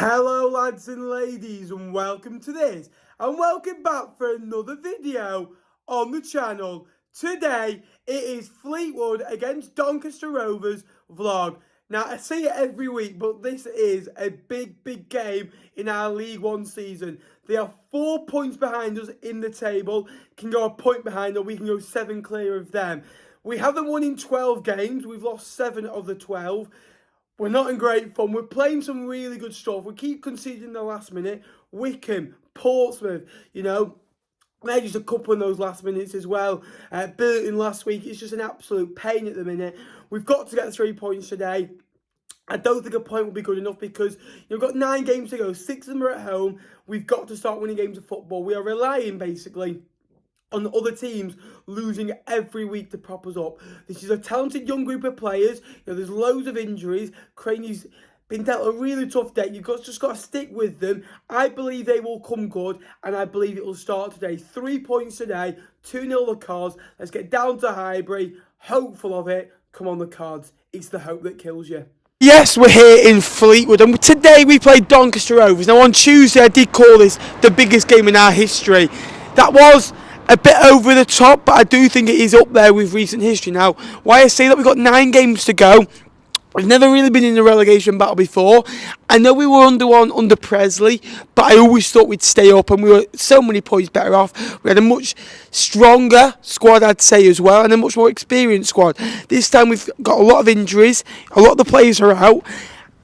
Hello lads and ladies, and welcome to this and welcome back for another video on the channel. Today it is Fleetwood against Doncaster Rovers vlog. Now I say it every week, but this is a big game in our League One season. They are 4 points behind us in the table, can go a point behind, or we can go 7 clear of them. We haven't won in 12 games, we've lost 7 of the 12. We're not in great form. We're playing some really good stuff. We keep conceding the last minute. Wickham, Portsmouth, they're just a couple of those last minutes as well. Burton last week, it's just an absolute pain at the minute. We've got to get 3 points today. I don't think a point will be good enough because you've got 9 games to go. 6 of them are at home. We've got to start winning games of football. We are relying, basically, on the other teams losing every week to prop us up. This is a talented young group of players. There's loads of injuries. Craney's been dealt a really tough day. You've just got to stick with them. I believe they will come good, and I believe it will start today. 3 points today, 2-0 the Cards. Let's get down to Highbury. Hopeful of it. Come on, the Cards. It's the hope that kills you. Yes, we're here in Fleetwood, and today we played Doncaster Rovers. Now on Tuesday I did call this the biggest game in our history. That was a bit over the top, but I do think it is up there with recent history. Now, why I say that, we've got 9 games to go. We've never really been in a relegation battle before. I know we were under Presley, but I always thought we'd stay up, and we were so many points better off. We had a much stronger squad, I'd say, as well, and a much more experienced squad. This time we've got a lot of injuries, a lot of the players are out,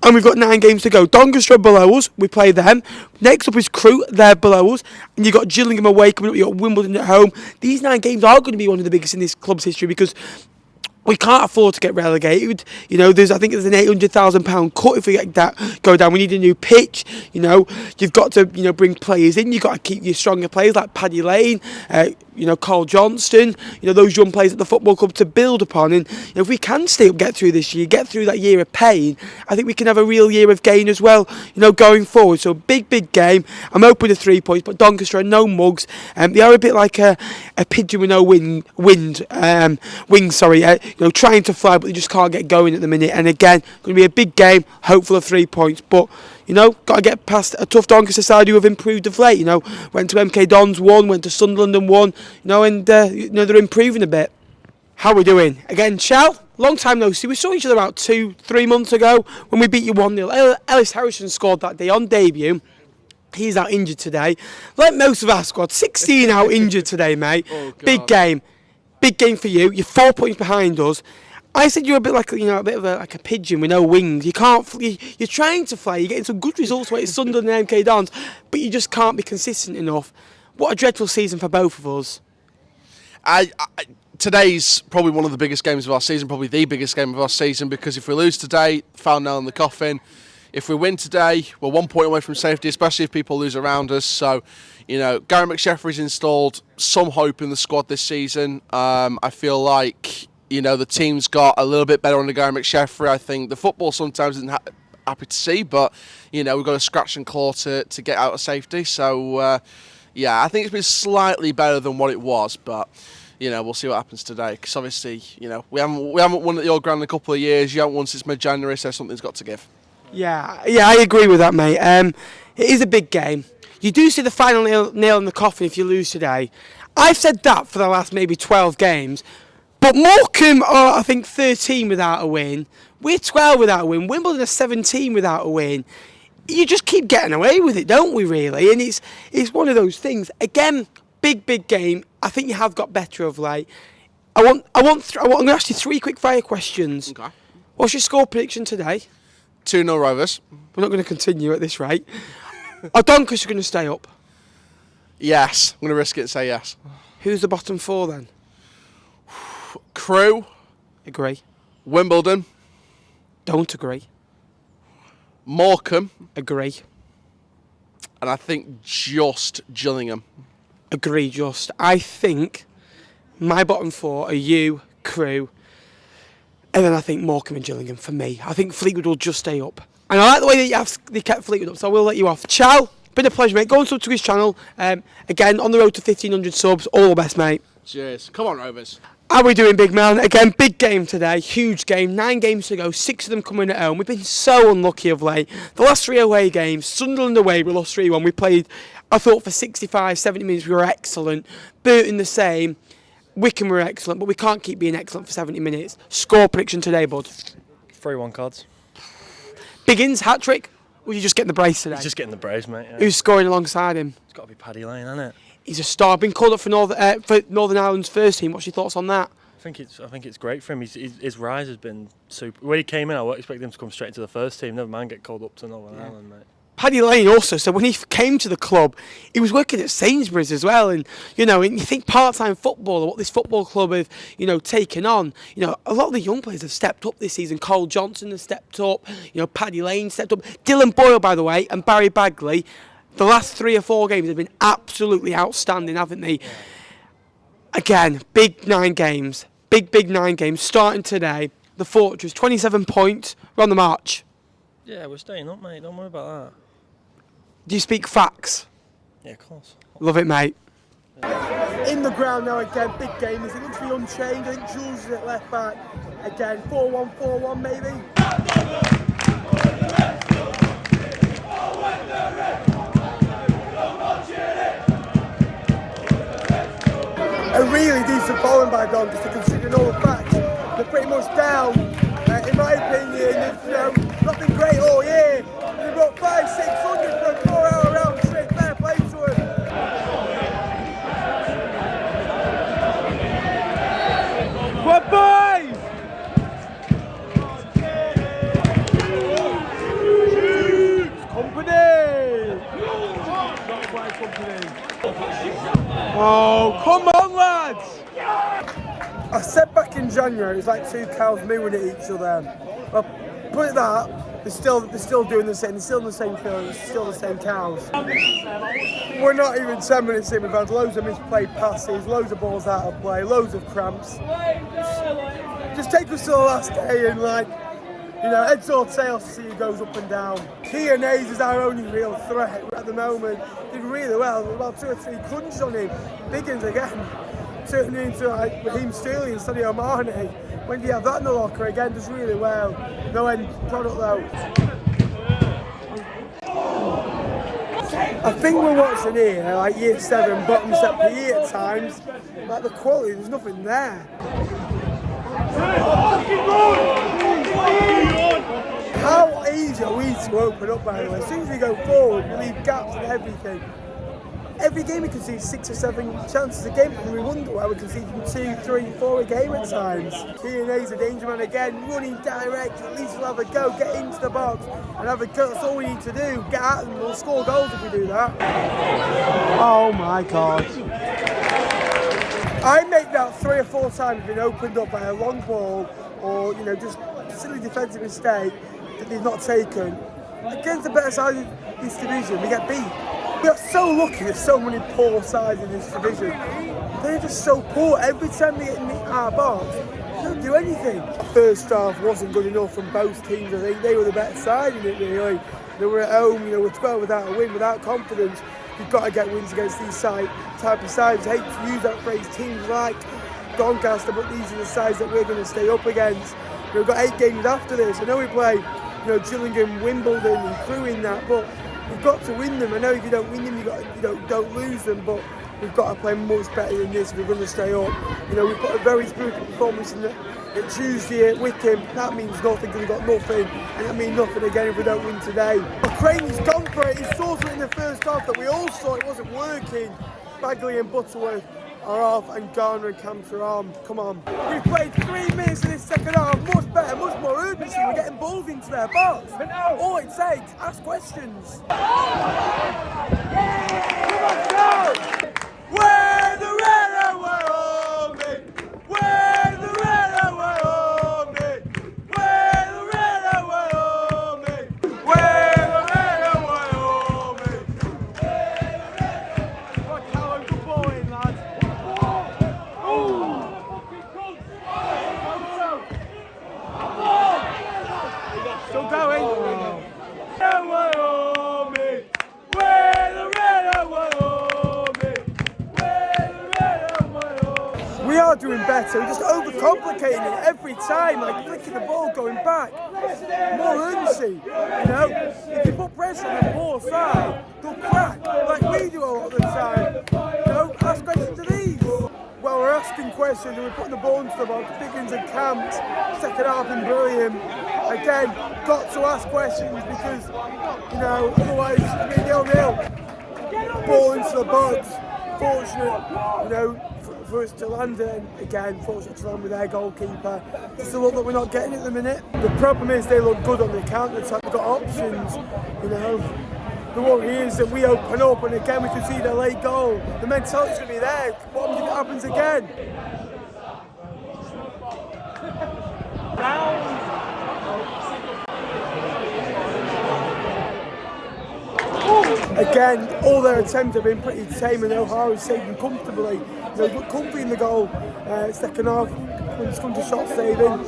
and we've got 9 games to go. Doncaster are below us, we play them. Next up is Crewe, they're below us. And you've got Gillingham away coming up, you've got Wimbledon at home. These 9 games are going to be one of the biggest in this club's history because we can't afford to get relegated. I think there's an £800,000 cut if we go down. We need a new pitch. You've got to, bring players in. You've got to keep your stronger players like Paddy Lane, Carl Johnston, those young players at the football club to build upon. And if we can still get through this year, get through that year of pain, I think we can have a real year of gain as well, going forward. So big game. I'm hoping to 3 points, but Doncaster are no mugs. They are a bit like a pigeon with no wings, trying to fly, but they just can't get going at the minute. And again, going to be a big game, hopeful of 3 points. But got to get past a tough Doncaster side who have improved of late. Went to MK Dons, won, went to Sunderland and won. And they're improving a bit. How are we doing? Again, Chell, long time no see. We saw each other about 2-3 months ago when we beat you 1-0. Ellis Harrison scored that day on debut. He's out injured today. Like most of our squad, 16 out injured today, mate. Oh, big game for you. You're 4 points behind us. I said you're a bit like a bit of a pigeon with no wings. You can't. You're trying to fly. You're getting some good results with Sunderland and MK Dons, but you just can't be consistent enough. What a dreadful season for both of us. Today's probably one of the biggest games of our season, probably the biggest game of our season, because if we lose today, found nail in the coffin. If we win today, we're 1 point away from safety, especially if people lose around us. So, Gary McSheffrey's installed some hope in the squad this season. I feel like, the team's got a little bit better under Gary McSheffrey. I think the football sometimes isn't happy to see, but, we've got to scratch and claw to get out of safety. So, I think it's been slightly better than what it was, but we'll see what happens today. Because obviously, we haven't won at the Old Ground in a couple of years. You haven't won since mid-January, so something's got to give. Yeah, I agree with that, mate. It is a big game. You do see the final nail in the coffin if you lose today. I've said that for the last maybe 12 games. But Morecambe are, I think, 13 without a win. We're 12 without a win. Wimbledon are 17 without a win. You just keep getting away with it, don't we, really? And it's one of those things. Again, big game. I think you have got better of late. I'm going to ask you 3 quick fire questions. Okay. What's your score prediction today? 2-0 Rovers. We're not going to continue at this rate. Are Doncaster going to stay up? Yes. I'm going to risk it and say yes. Who's the bottom 4 then? Crewe. Agree. Wimbledon. Don't agree. Morecambe. Agree. And I think just Gillingham. Agree, just. I think my bottom 4 are you, Crewe, and then I think Morecambe and Gillingham for me. I think Fleetwood will just stay up. And I like the way that they kept Fleetwood up, so I will let you off. Ciao. Been a pleasure, mate. Go and sub to his channel. Again, on the road to 1,500 subs. All the best, mate. Cheers. Come on, Rovers. How are we doing, big man? Again, big game today, huge game, 9 games to go, 6 of them coming at home. We've been so unlucky of late. The last 3 away games, Sunderland away, we lost 3-1. We played, I thought, for 65, 70 minutes, we were excellent. Burton the same, Wickham were excellent, but we can't keep being excellent for 70 minutes. Score prediction today, bud? 3-1 cards. Biggins, hat-trick? Or are you just getting the brace today? He's just getting the brace, mate. Yeah. Who's scoring alongside him? It's got to be Paddy Lane, hasn't it? He's a star. Been called up for Northern Ireland's first team. What's your thoughts on that? I think it's great for him. His rise has been super. When he came in, I would expect him to come straight into the first team. Never mind get called up to Northern Ireland, mate. Paddy Lane also, so when he came to the club, he was working at Sainsbury's as well, and you think part-time football, what this football club have, taken on, a lot of the young players have stepped up this season. Cole Johnson has stepped up, Paddy Lane stepped up, Dylan Boyle, by the way, and Barry Bagley. The last 3 or 4 games have been absolutely outstanding, haven't they? Yeah. Again, big 9 games, big 9 games, starting today. The Fortress, 27 points, we're on the march. Yeah, we're staying up, mate, don't worry about that. Do you speak facts? Yeah, of course. Love it, mate. Yeah. In the ground now again, big game. Is it going to be unchanged? I think Jules is at left back. Again, 4-1, maybe. A really decent bowling by Doncaster, considering all the facts. They're pretty much down. In my opinion, they've not been great all year. They've got 500-600 for a 4-hour round trip. Fair play to them. What boys? Company. Oh, come on, lads! I said back in January, it's like 2 cows mooing at each other. Well, put it that, they're still doing the same, they're still in the same field, it's still the same cows. We're not even 10 minutes in, we've had loads of misplayed passes, loads of balls out of play, loads of cramps. Just take us to the last day and heads or tails to see who goes up and down. Kean Hayes is our only real threat at the moment. Did really well, about 2 or 3 crunches on him. Biggins again, turning into Raheem Sterling and Sadio Mane. When do you have that in the locker again? Does really well. No end product though. I think we're watching here, like year 7, bottom set per year at times. Like the quality, there's nothing there. How easy are we to open up, by the way? As soon as we go forward, we leave gaps and everything. Every game we can see 6 or 7 chances a game, and we wonder why we can see from 2, 3, 4 a game at times. Kean Hayes a danger man again, running direct, at least we'll have a go, get into the box and have a go. That's all we need to do. Get at them, we'll score goals if we do that. Oh my God. I make that 3 or 4 times being opened up by a long ball or, just silly defensive mistake that they've not taken. Against the better side of this division, we get beat. We are so lucky there's so many poor sides in this division. They're just so poor. Every time they get in our box, they don't do anything. First half wasn't good enough from both teams. I think they were the better side in it, really. They were at home, with 12 without a win, without confidence. You've got to get wins against these type of sides. I hate to use that phrase, teams like Doncaster, but these are the sides that we're going to stay up against. We've got 8 games after this. I know we play, Gillingham, Wimbledon, and Crewe in that, but we've got to win them. I know if you don't win them, you don't lose them, but we've got to play much better than this if we're going to stay up. We put a very spirited performance in at Tuesday at Wickham. That means nothing because we've got nothing, and that means nothing again if we don't win today. Crane's gone for it. He saw something in the first half that we all saw it wasn't working. Bagley and Butterworth are off, and Garner and Cantor are on. Come on. We've played 3 minutes in this second half. Much better, much more urgency. We're getting balls into their box. All it takes, ask questions. We're the red and we're army. We're the red and we're army. We're the red and we're army. We're the red and we're army. What Callum, good ball in, lads. Still going. And we're army. We're the red and we're army. are doing better. We're just overcomplicating it every time, like flicking the ball, going back. More urgency, you know. If you put pressure on the poor side, they'll crack, like we do a lot of the time. You know, ask questions to these. Well, we're asking questions and we're putting the ball into the box. Diggins and Camps, second half been brilliant. Again, got to ask questions because, you know, otherwise it's going to be 0-0. Ball into the box. Fortunate, you know, for us to land it. Again, fortunate to land with their goalkeeper. Just a look that we're not getting at the minute. The problem is they look good on the counter attack. They've got options, you know. The worry is that we open up and again we can see the late goal. The mentality's going to be there. What if it happens again? Again, all their attempts have been pretty tame and O'Hara's saved them comfortably. They look comfy in the goal. Second half, when it's come to shot saving.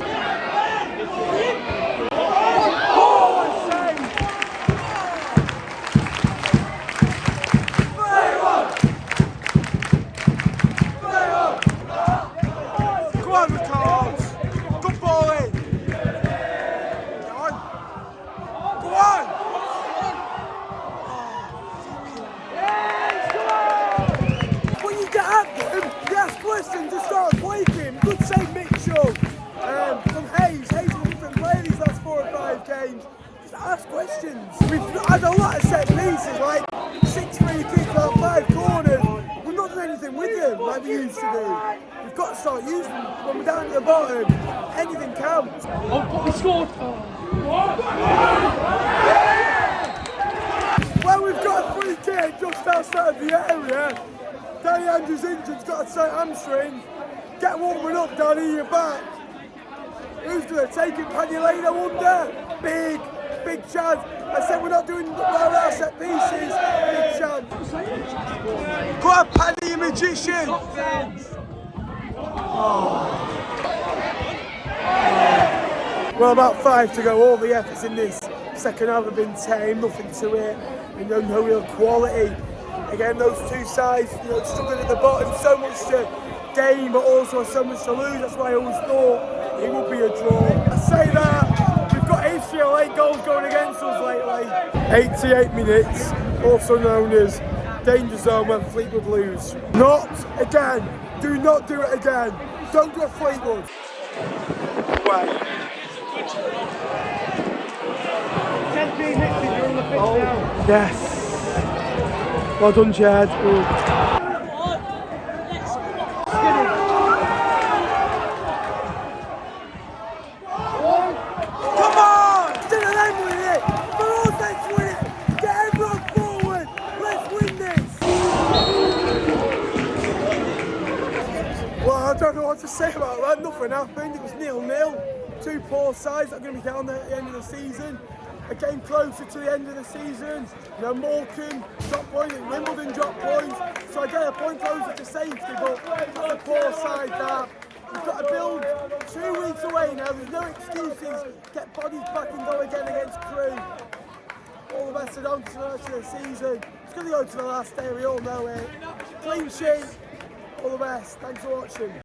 To start quaking. Good save Mitchell from Hayes. Hayes has been playing these last 4 or 5 games. Just ask questions. We've had a lot of set pieces, like 6 free kicks out 5 corners. We're not doing anything with them like we used to do. We've got to start using them when we're down at the bottom. Anything counts. Oh, but we scored. Well, we've got a free kick just outside of the area. Danny Andrews' injured's got a tight hamstring. Get warming up, Danny, you're back. Who's going to take it? Paddy Lane, I wonder. Big chance. I said we're not doing well our set pieces. Big chance. Go on, Paddy, you magician. Well, about 5 to go. All the efforts in this second half have been tame, nothing to it. And no real quality. Again, those two sides, you know, struggling at the bottom, so much to gain, but also so much to lose. That's why I always thought it would be a draw. I say that, we've got history of late goals going against us lately. 88 minutes, also known as danger zone when Fleetwood lose. Not again. Do not do it again. Don't do a Fleetwood. Wait. 10 minutes and you're on the pitch now. Yes. Well done, Chad. Ooh. Come on! Still an end with it! For all, let's win it! Get everyone forward! Let's win this! Well, I don't know what to say about that. Nothing happened. It was 0-0. 2 poor sides that are going to be down there at the end of the season. A game closer to the end of the season. You know, Morecambe dropped points, Wimbledon dropped points. So I get a point closer to safety, but that's a poor side that. We've got to build 2 weeks away now. There's no excuses. Get bodies back and go again against Crewe. All the best to Doncaster for the rest of the season. It's going to go to the last day, we all know it. Clean sheet. All the best. Thanks for watching.